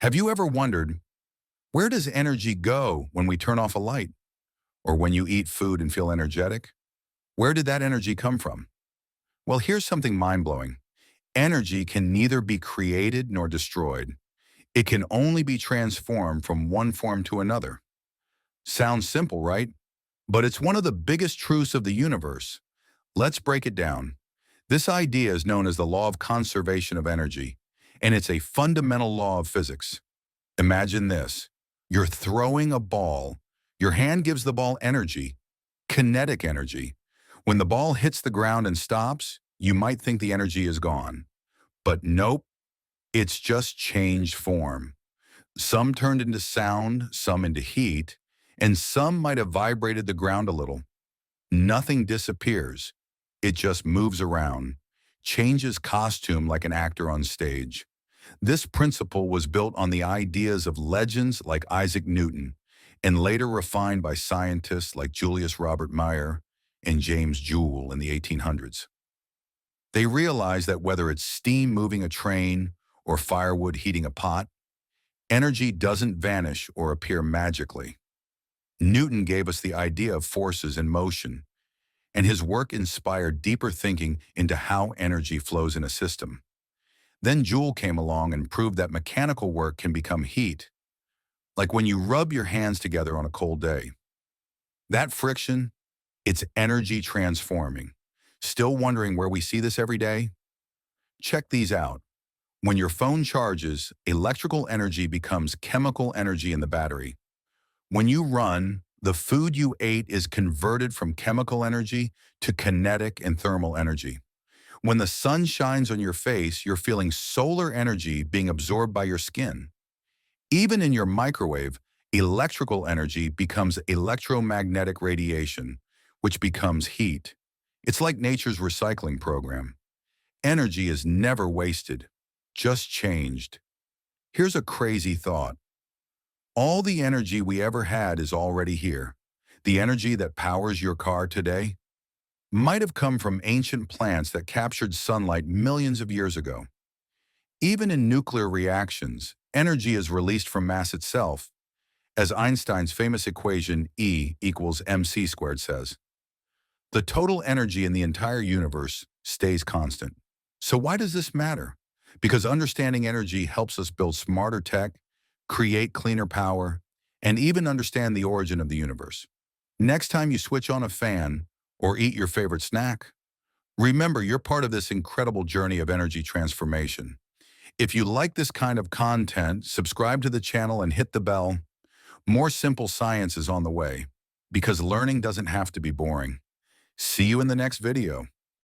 Have you ever wondered, where does energy go when we turn off a light? Or when you eat food and feel energetic? Where did that energy come from? Well, here's something mind-blowing. Energy can neither be created nor destroyed. It can only be transformed from one form to another. Sounds simple, right? But it's one of the biggest truths of the universe. Let's break it down. This idea is known as the law of conservation of energy, and it's a fundamental law of physics. Imagine this. You're throwing a ball. Your hand gives the ball energy, kinetic energy. When the ball hits the ground and stops, you might think the energy is gone. But nope, it's just changed form. Some turned into sound, some into heat, and some might have vibrated the ground a little. Nothing disappears. It just moves around, changes costume like an actor on stage. This principle was built on the ideas of legends like Isaac Newton and later refined by scientists like Julius Robert Meyer and James Joule in the 1800s. They realized that whether it's steam moving a train or firewood heating a pot, energy doesn't vanish or appear magically. Newton gave us the idea of forces in motion, and his work inspired deeper thinking into how energy flows in a system. Then Joule came along and proved that mechanical work can become heat, like when you rub your hands together on a cold day. That friction, it's energy transforming. Still wondering where we see this every day? Check these out. When your phone charges, electrical energy becomes chemical energy in the battery. When you run, the food you ate is converted from chemical energy to kinetic and thermal energy. When the sun shines on your face, you're feeling solar energy being absorbed by your skin. Even in your microwave, electrical energy becomes electromagnetic radiation, which becomes heat. It's like nature's recycling program. Energy is never wasted, just changed. Here's a crazy thought. All the energy we ever had is already here. The energy that powers your car today might have come from ancient plants that captured sunlight millions of years ago. Even in nuclear reactions, energy is released from mass itself, as Einstein's famous equation E equals mc squared says. The total energy in the entire universe stays constant. So why does this matter? Because understanding energy helps us build smarter tech, create cleaner power, and even understand the origin of the universe. Next time you switch on a fan or eat your favorite snack, remember you're part of this incredible journey of energy transformation. If you like this kind of content, subscribe to the channel and hit the bell. More simple science is on the way, because learning doesn't have to be boring. See you in the next video.